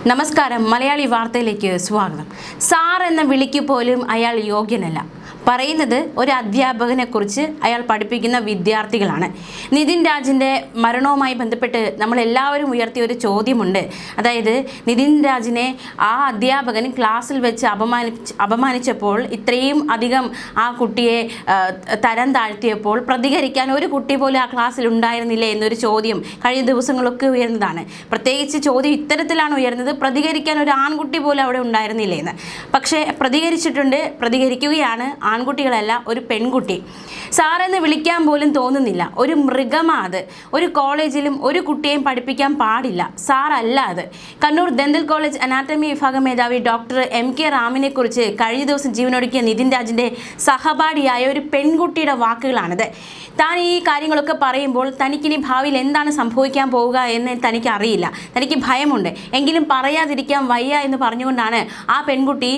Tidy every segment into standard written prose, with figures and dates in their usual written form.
നമസ്കാരം. മലയാളി വാർത്തയിലേക്ക് സ്വാഗതം. സാർ എന്ന വിളിക്ക് പോലും അയാൾ യോഗ്യനല്ല. പറയുന്നത് ഒരു അധ്യാപകനെ കുറിച്ച് അയാൾ പഠിപ്പിക്കുന്ന വിദ്യാർത്ഥികളാണ്. നിതിൻ രാജിൻ്റെ മരണവുമായി ബന്ധപ്പെട്ട് നമ്മളെല്ലാവരും ഉയർത്തിയ ഒരു ചോദ്യമുണ്ട്. അതായത് നിതിൻ രാജിനെ ആ അധ്യാപകൻ ക്ലാസ്സിൽ വെച്ച് അപമാനിച്ചപ്പോൾ, ഇത്രയും അധികം ആ കുട്ടിയെ തരം താഴ്ത്തിയപ്പോൾ പ്രതികരിക്കാൻ ഒരു കുട്ടി പോലും ആ ക്ലാസ്സിൽ ഉണ്ടായിരുന്നില്ലേ എന്നൊരു ചോദ്യം കഴിഞ്ഞ ദിവസങ്ങളൊക്കെ ഉയർന്നതാണ്. പ്രത്യേകിച്ച് ചോദ്യം ഇത്തരത്തിലാണ് ഉയർന്നത്: പ്രതികരിക്കാൻ ഒരു ആൺകുട്ടി പോലും അവിടെ ഉണ്ടായിരുന്നില്ലേ എന്ന്. പക്ഷേ പ്രതികരിക്കുകയാണ് ആൺകുട്ടികളല്ല, ഒരു പെൺകുട്ടി. സാറെന്ന് വിളിക്കാൻ പോലും തോന്നുന്നില്ല. ഒരു മൃഗമാ അത്. ഒരു കോളേജിലും ഒരു കുട്ടിയെയും പഠിപ്പിക്കാൻ പാടില്ല. സാറല്ല അത്. കണ്ണൂർ ദന്തൽ കോളേജ് അനാട്ടമി വിഭാഗം മേധാവി ഡോക്ടർ MK റാമിനെ കുറിച്ച് കഴിഞ്ഞ ദിവസം ജീവനൊടുക്കിയ നിതിൻ രാജിൻ്റെ സഹപാഠിയായ ഒരു പെൺകുട്ടിയുടെ വാക്കുകളാണിത്. താൻ ഈ കാര്യങ്ങളൊക്കെ പറയുമ്പോൾ തനിക്കിനി ഭാവിയിൽ എന്താണ് സംഭവിക്കാൻ പോവുക എന്ന് തനിക്ക് അറിയില്ല, തനിക്ക് ഭയമുണ്ട്, എങ്കിലും പറയാതിരിക്കാൻ വയ്യ എന്ന് പറഞ്ഞുകൊണ്ടാണ് ആ പെൺകുട്ടി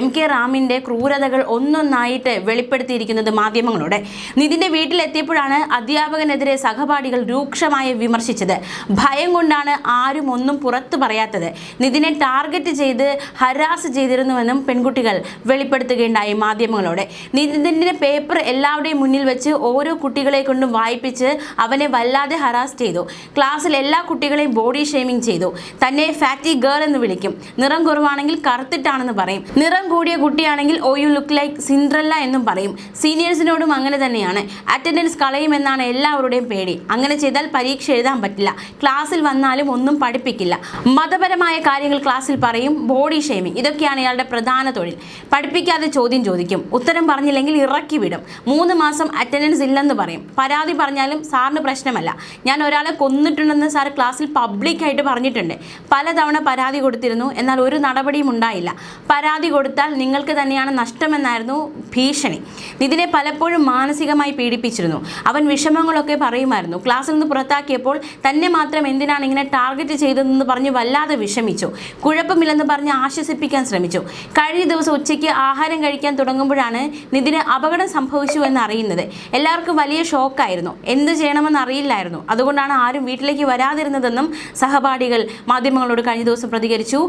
MK റാമിൻ്റെ ക്രൂരതകൾ ഒന്നൊന്നായിട്ട് വെളിപ്പെടുത്തിയിരിക്കുന്നത് മാധ്യമങ്ങളോട്. നിതിൻ്റെ വീട്ടിലെത്തിയപ്പോഴാണ് അധ്യാപകനെതിരെ സഹപാഠികൾ രൂക്ഷമായി വിമർശിച്ചത്. ഭയം കൊണ്ടാണ് ആരും ഒന്നും പുറത്തു പറയാത്തത്. നിതിനെ ടാർഗറ്റ് ചെയ്ത് ഹരാസ് ചെയ്തിരുന്നുവെന്നും പെൺകുട്ടികൾ വെളിപ്പെടുത്തുകയുണ്ടായി മാധ്യമങ്ങളോട്. നിതിൻ്റെ പേപ്പർ എല്ലാവരുടെയും മുന്നിൽ വെച്ച് ഓരോ കുട്ടികളെ കൊണ്ടും വായിപ്പിച്ച് അവനെ വല്ലാതെ ഹറാസ് ചെയ്തു. ക്ലാസ്സിൽ എല്ലാ കുട്ടികളെയും ബോഡി ഷെയ്മിങ് ചെയ്തു. തന്നെ ഫാറ്റി ഗേൾ എന്ന് വിളിക്കും. നിറം കുറവാണെങ്കിൽ കറുത്തിട്ടാണെന്ന് പറയും. നിറം കൂടിയ കുട്ടിയാണെങ്കിൽ ഓ യു ലുക്ക് ലൈക്ക് സിൻഡ്രല്ല എന്നും പറയും. സീനിയേഴ്സിനോടും അങ്ങനെ തന്നെയാണ്. അറ്റൻഡൻസ് കളയുമെന്നാണ് എല്ലാവരുടെയും പേടി. അങ്ങനെ ചെയ്താൽ പരീക്ഷ എഴുതാൻ പറ്റില്ല. ക്ലാസ്സിൽ വന്നാലും ഒന്നും പഠിപ്പിക്കില്ല. മതപരമായ കാര്യങ്ങൾ ക്ലാസ്സിൽ പറയും. ബോഡി ഷെയ്മിങ്, ഇതൊക്കെയാണ് ഇയാളുടെ പ്രധാന തൊഴിൽ. പഠിപ്പിക്കാതെ ചോദ്യം ചോദിക്കും. ഉത്തരം പറഞ്ഞില്ലെങ്കിൽ ഇറക്കി വിടും. 3 മാസം അറ്റൻഡൻസ് ഇല്ലെന്ന് പറയും. പരാതി പറഞ്ഞാലും സാറിന് പ്രശ്നമല്ല. ഞാൻ ഒരാളെ കൊന്നിട്ടുണ്ടെന്ന് സാർ ക്ലാസ്സിൽ പബ്ലിക്കായിട്ട് പറഞ്ഞിട്ടുണ്ട്. പലതവണ പരാതി കൊടുത്തിരുന്നു, എന്നാൽ ഒരു നടപടിയും ഉണ്ടായില്ല. പരാതി കൊടുത്താൽ നിങ്ങൾക്ക് തന്നെയാണ് നഷ്ടമെന്നായിരുന്നു ഭീഷണി. നിതിനെ പലപ്പോഴും മാനസികമായി പീഡിപ്പിച്ചിരുന്നു. അവൻ വിഷമങ്ങളൊക്കെ പറയുമായിരുന്നു. ക്ലാസ്സിൽ നിന്ന് പുറത്താക്കിയപ്പോൾ തന്നെ മാത്രം എന്തിനാണ് ഇങ്ങനെ ടാർഗറ്റ് ചെയ്തതെന്ന് പറഞ്ഞ് വല്ലാതെ വിഷമിച്ചു. കുഴപ്പമില്ലെന്ന് പറഞ്ഞ് ആശ്വസിപ്പിക്കാൻ ശ്രമിച്ചു. കഴിഞ്ഞ ദിവസം ഉച്ചയ്ക്ക് ആഹാരം കഴിക്കാൻ തുടങ്ങുമ്പോഴാണ് നിതിന് അപകടം സംഭവിച്ചു എന്ന് അറിയുന്നത്. എല്ലാവർക്കും വലിയ ഷോക്കായിരുന്നു. എന്ത് ചെയ്യണമെന്ന് അറിയില്ലായിരുന്നു. അതുകൊണ്ടാണ് ആരും വീട്ടിലേക്ക് വരാതിരുന്നതെന്നും സഹപാഠികൾ മാധ്യമങ്ങളോട് കഴിഞ്ഞ ദിവസം പ്രതികരിച്ചു.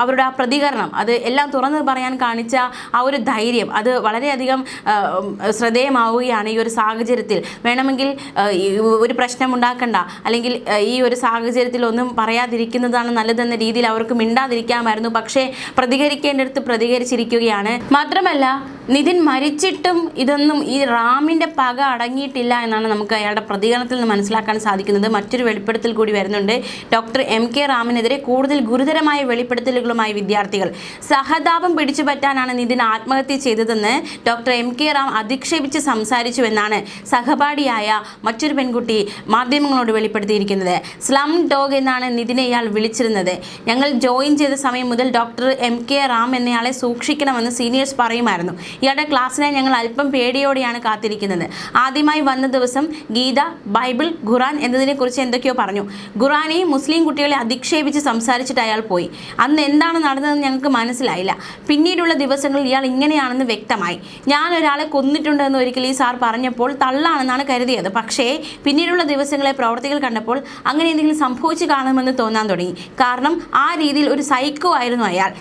അവരുടെ ആ പ്രതികരണം, അത് എല്ലാം തുറന്ന് പറയാൻ കാണിച്ച ആ ഒരു ധൈര്യം, അത് വളരെയധികം ശ്രദ്ധേയമാവുകയാണ്. ഈ ഒരു സാഹചര്യത്തിൽ വേണമെങ്കിൽ ഒരു പ്രശ്നം ഉണ്ടാക്കണ്ട, അല്ലെങ്കിൽ ഈ ഒരു സാഹചര്യത്തിൽ ഒന്നും പറയാതിരിക്കുന്നതാണ് നല്ലതെന്ന രീതിയിൽ അവർക്ക് മിണ്ടാതിരിക്കാമായിരുന്നു. പക്ഷേ പ്രതികരിക്കേണ്ടടുത്ത് പ്രതികരിച്ചിരിക്കുകയാണ്. മാത്രമല്ല, നിതിൻ മരിച്ചിട്ടും ഇതൊന്നും ഈ റാമിൻ്റെ പക അടങ്ങിയിട്ടില്ല എന്നാണ് നമുക്ക് അയാളുടെ പ്രതികരണത്തിൽ നിന്ന് മനസ്സിലാക്കാൻ സാധിക്കുന്നത്. മറ്റൊരു വെളിപ്പെടുത്തൽ കൂടി വരുന്നുണ്ട്. ഡോക്ടർ MK റാമിനെതിരെ കൂടുതൽ ഗുരുതരമായ വെളിപ്പെടുത്തലുകളുമായി വിദ്യാർത്ഥികൾ. സഹതാപം പിടിച്ചു പറ്റാനാണ് നിതിൻ ആത്മഹത്യ ചെയ്തതെന്ന് ഡോക്ടർ MK റാം അധിക്ഷേപിച്ച് സംസാരിച്ചുവെന്നാണ് സഹപാഠിയായ മറ്റൊരു പെൺകുട്ടി മാധ്യമങ്ങളോട് വെളിപ്പെടുത്തിയിരിക്കുന്നത്. സ്ലം ഡോഗ് എന്നാണ് നിതിനെ ഇയാൾ വിളിച്ചിരുന്നത്. ഞങ്ങൾ ജോയിൻ ചെയ്ത സമയം മുതൽ ഡോക്ടർ MK റാം എന്നയാളെ സൂക്ഷിക്കണമെന്ന് സീനിയേഴ്സ് പറയുമായിരുന്നു. ഇയാളുടെ ക്ലാസ്സിനെ ഞങ്ങൾ അല്പം പേടിയോടെയാണ് കാത്തിരിക്കുന്നത്. ആദ്യമായി വന്ന ദിവസം ഗീത, ബൈബിൾ, ഖുറാൻ എന്നതിനെക്കുറിച്ച് എന്തൊക്കെയോ പറഞ്ഞു. ഖുറാനെയും മുസ്ലിം കുട്ടികളെ അധിക്ഷേപിച്ച് സംസാരിച്ചിട്ട് അയാൾ പോയി. അന്ന് എന്താണ് നടന്നതെന്ന് ഞങ്ങൾക്ക് മനസ്സിലായില്ല. പിന്നീടുള്ള ദിവസങ്ങളിൽ ഇയാൾ ഇങ്ങനെയാണെന്ന് വ്യക്തമായി. ഞാൻ ഒരാളെ കൊന്നിട്ടുണ്ടെന്ന് ഒരിക്കൽ ഈ സാർ പറഞ്ഞപ്പോൾ തള്ളാണെന്നാണ് കരുതിയത്. പക്ഷേ പിന്നീടുള്ള ദിവസങ്ങളെ പ്രവർത്തികൾ കണ്ടപ്പോൾ അങ്ങനെ എന്തെങ്കിലും സംഭവിച്ചു കാണുമെന്ന് തോന്നാൻ തുടങ്ങി. കാരണം ആ രീതിയിൽ ഒരു സൈക്കോ ആയിരുന്നു അയാൾ.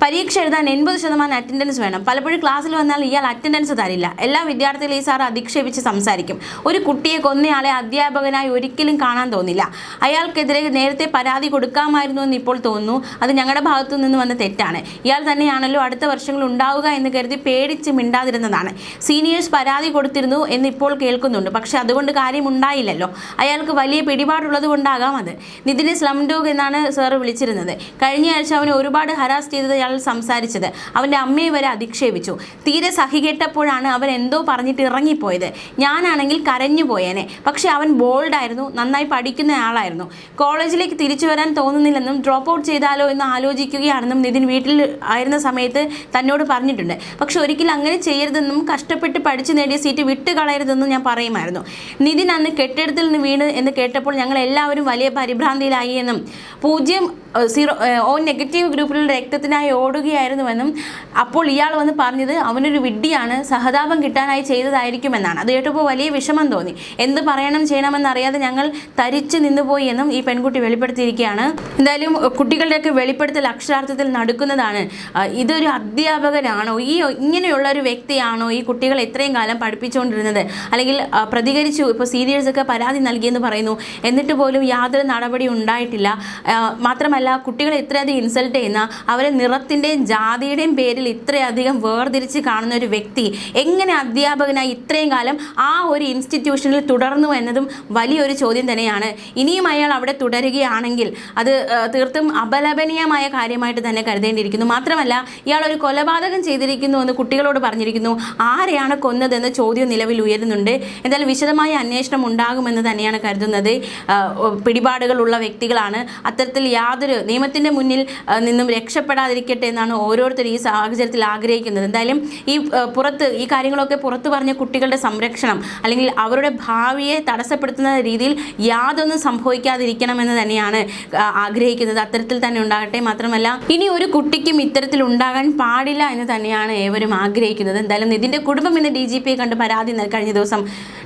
പരീക്ഷ എഴുതാൻ 80% അറ്റൻഡൻസ് വേണം. പലപ്പോഴും ക്ലാസ്സിൽ വന്നാൽ ഇയാൾ അറ്റൻഡൻസ് തരില്ല. എല്ലാ വിദ്യാർത്ഥികളെ ഈ സാർ അധിക്ഷേപിച്ച് സംസാരിക്കും. ഒരു കുട്ടിയെ കൊന്നയാളെ അധ്യാപകനായി ഒരിക്കലും കാണാൻ തോന്നില്ല. അയാൾക്കെതിരെ നേരത്തെ പരാതി കൊടുക്കാമായിരുന്നു എന്ന് ഇപ്പോൾ തോന്നുന്നു. അത് ഞങ്ങളുടെ ഭാഗത്തു നിന്ന് വന്ന തെറ്റാണ്. ഇയാൾ തന്നെയാണല്ലോ അടുത്ത വർഷങ്ങൾ ഉണ്ടാവുക എന്ന് കരുതി പേടിച്ച് മിണ്ടാതിരുന്നതാണ്. സീനിയേഴ്സ് പരാതി കൊടുത്തിരുന്നു എന്ന് ഇപ്പോൾ കേൾക്കുന്നുണ്ട്. പക്ഷെ അതുകൊണ്ട് കാര്യമുണ്ടായില്ലല്ലോ. അയാൾക്ക് വലിയ പിടിപാടുള്ളത് കൊണ്ടാകാം അത്. നിതിനെ സ്ലം ഡോഗ് എന്നാണ് സാർ വിളിച്ചിരുന്നത്. കഴിഞ്ഞ ആഴ്ച അവനെ ഒരുപാട് ഹരാസ് ചെയ്തത് സംസാരിച്ചത്. അവൻ്റെ അമ്മയെ വരെ അധിക്ഷേപിച്ചു. തീരെ സഹികെട്ടപ്പോഴാണ് അവൻ എന്തോ പറഞ്ഞിട്ട് ഇറങ്ങിപ്പോയത്. ഞാനാണെങ്കിൽ കരഞ്ഞു പോയേനെ. പക്ഷെ അവൻ ബോൾഡായിരുന്നു, നന്നായി പഠിക്കുന്ന ആളായിരുന്നു. കോളേജിലേക്ക് തിരിച്ചു വരാൻ തോന്നുന്നില്ലെന്നും ഡ്രോപ്പ് ഔട്ട് ചെയ്താലോ എന്ന് ആലോചിക്കുകയാണെന്നും നിതിൻ വീട്ടിൽ ആയിരുന്ന സമയത്ത് തന്നോട് പറഞ്ഞിട്ടുണ്ട്. പക്ഷെ ഒരിക്കലും അങ്ങനെ ചെയ്യരുതെന്നും കഷ്ടപ്പെട്ട് പഠിച്ചു നേടിയ സീറ്റ് വിട്ട് കളയരുതെന്നും ഞാൻ പറയുമായിരുന്നു. നിതിൻ അന്ന് കെട്ടിടത്തിൽ നിന്ന് വീണ് എന്ന് കേട്ടപ്പോൾ ഞങ്ങൾ എല്ലാവരും വലിയ പരിഭ്രാന്തിയിലായി എന്നും 0 നെഗറ്റീവ് ഗ്രൂപ്പിലുള്ള രക്തത്തിനായി ഓടുകയായിരുന്നുവെന്നും അപ്പോൾ ഇയാൾ വന്ന് പറഞ്ഞത് അവനൊരു വിഡ്ഢിയാണ്, സഹതാപം കിട്ടാനായി ചെയ്തതായിരിക്കുമെന്നാണ്. അത് കേട്ടപ്പോൾ വലിയ വിഷമം തോന്നി. എന്ത് പറയണം ചെയ്യണമെന്നറിയാതെ ഞങ്ങൾ തരിച്ചു നിന്നുപോയി എന്നും ഈ പെൺകുട്ടി വെളിപ്പെടുത്തിയിരിക്കുകയാണ്. എന്തായാലും കുട്ടികളുടെയൊക്കെ വെളിപ്പെടുത്തൽ അക്ഷരാർത്ഥത്തിൽ നടക്കുന്നതാണ്. ഇതൊരു അധ്യാപകനാണോ, ഇങ്ങനെയുള്ള ഒരു വ്യക്തിയാണോ ഈ കുട്ടികളെ ഇത്രയും കാലം പഠിപ്പിച്ചുകൊണ്ടിരുന്നത്? അല്ലെങ്കിൽ പ്രതികരിച്ചു, ഇപ്പോൾ സീനിയേഴ്സൊക്കെ പരാതി നൽകിയെന്ന് പറയുന്നു, എന്നിട്ട് പോലും യാതൊരു നടപടി ഉണ്ടായിട്ടില്ല. മാത്രമല്ല കുട്ടികളെ ഇത്രയധികം ഇൻസൾട്ട് ചെയ്യുന്ന, അവരെ നിറത്തിൻ്റെയും ജാതിയുടെയും പേരിൽ ഇത്രയധികം വേർതിരിച്ച് കാണുന്ന ഒരു വ്യക്തി എങ്ങനെ അധ്യാപകനായി ഇത്രയും കാലം ആ ഒരു ഇൻസ്റ്റിറ്റ്യൂഷനിൽ തുടർന്നു എന്നതും വലിയൊരു ചോദ്യം തന്നെയാണ്. ഇനിയും അയാൾ അവിടെ തുടരുകയാണെങ്കിൽ അത് തീർത്തും അപലപനീയമായ കാര്യമായിട്ട് തന്നെ കരുതേണ്ടിയിരിക്കുന്നു. മാത്രമല്ല ഇയാൾ ഒരു കൊലപാതകം ചെയ്തിരിക്കുന്നു എന്ന് കുട്ടികളോട് പറഞ്ഞിരിക്കുന്നു. ആരെയാണ് കൊന്നതെന്ന ചോദ്യം നിലവിൽ ഉയരുന്നുണ്ട്. എന്തായാലും വിശദമായ അന്വേഷണം ഉണ്ടാകുമെന്ന് തന്നെയാണ് കരുതുന്നത്. പിടിപാടുകളുള്ള വ്യക്തികളാണ്. അത്തരത്തിൽ യാതൊരു നിയമത്തിൻ്റെ മുന്നിൽ നിന്നും രക്ഷപ്പെടാതിരിക്കട്ടെ എന്നാണ് ഓരോരുത്തരും ഈ സാഹചര്യത്തിൽ ആഗ്രഹിക്കുന്നത്. എന്തായാലും ഈ കാര്യങ്ങളൊക്കെ പുറത്തു പറഞ്ഞ കുട്ടികളുടെ സംരക്ഷണം അല്ലെങ്കിൽ അവരുടെ ഭാവിയെ തടസ്സപ്പെടുത്തുന്ന രീതിയിൽ യാതൊന്നും സംഭവിക്കാതിരിക്കണമെന്ന് തന്നെയാണ് ആഗ്രഹിക്കുന്നത്. അത്തരത്തിൽ തന്നെ ഉണ്ടാകട്ടെ. മാത്രമല്ല ഇനി ഒരു കുട്ടിക്കും ഇത്തരത്തിൽ ഉണ്ടാകാൻ പാടില്ല എന്ന് തന്നെയാണ് ഏവരും ആഗ്രഹിക്കുന്നത്. എന്തായാലും നിതിൻ്റെ കുടുംബം ഇന്ന് DGPയെ കണ്ട് കഴിഞ്ഞ ദിവസം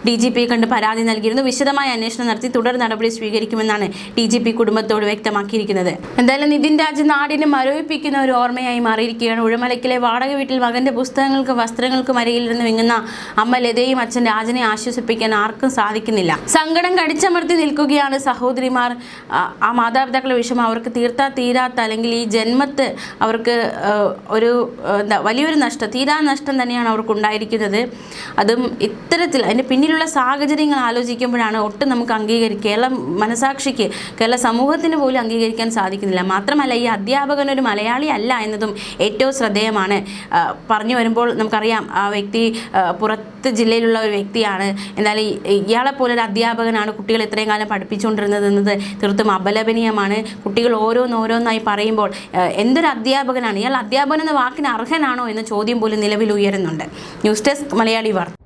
DGPയെ കണ്ട് പരാതി നൽകിയിരുന്നു. വിശദമായ അന്വേഷണം നടത്തി തുടർ നടപടി സ്വീകരിക്കുമെന്നാണ് DGP കുടുംബത്തോട് വ്യക്തമാക്കിയിരിക്കുന്നത്. എന്തായാലും നിതിൻ രാജ് നാടിനെ മരവിപ്പിക്കുന്ന ഒരു ഓർമ്മയായി മാറിയിരിക്കുകയാണ്. ഉഴമലക്കിലെ വാടക വീട്ടിൽ മകന്റെ പുസ്തകങ്ങൾക്കും വസ്ത്രങ്ങൾക്കും അരികിലിരുന്ന് വിങ്ങുന്ന അമ്മ ലതയും അച്ഛൻ രാജനെ ആശ്വസിപ്പിക്കാൻ ആർക്കും സാധിക്കുന്നില്ല. സങ്കടം കടിച്ചമർത്തി നിൽക്കുകയാണ് സഹോദരിമാർ. ആ മാതാപിതാക്കളുടെ വിഷമം അവർക്ക് തീരാത്ത അല്ലെങ്കിൽ ഈ ജന്മത്ത് അവർക്ക് ഒരു വലിയൊരു തീരാ നഷ്ടം തന്നെയാണ് അവർക്കുണ്ടായിരിക്കുന്നത്. അതും ഇത്തരത്തിൽ അതിൻ്റെ പിന്നിലുള്ള സാഹചര്യങ്ങൾ ആലോചിക്കുമ്പോഴാണ് ഒട്ടും നമുക്ക് കേരള മനസാക്ഷിക്ക്, കേരള സമൂഹത്തിന് പോലും അംഗീകരിക്കാൻ സാധിക്കുന്നില്ല. മാത്രമല്ല ഈ അധ്യാപകൻ ഒരു മലയാളി അല്ല എന്നതും ഏറ്റവും ശ്രദ്ധേയമാണ്. പറഞ്ഞു വരുമ്പോൾ നമുക്കറിയാം ആ വ്യക്തി പുറത്ത് ജില്ലയിലുള്ള ഒരു വ്യക്തിയാണ്. എന്നാൽ ഇയാളെപ്പോലൊരു അധ്യാപകനാണ് കുട്ടികൾ ഇത്രയും കാലം പഠിപ്പിച്ചുകൊണ്ടിരുന്നത് എന്നത് തീർത്തും അപലപനീയമാണ്. കുട്ടികൾ ഓരോന്നോരോന്നായി പറയുമ്പോൾ എന്തൊരു അധ്യാപകനാണ് ഇയാൾ, അധ്യാപകൻ എന്ന വാക്കിന് അർഹനാണോ എന്ന ചോദ്യം പോലും നിലവിൽ ഉയരുന്നുണ്ട്. ന്യൂസ് ഡെസ്ക് മലയാളി വാർത്ത.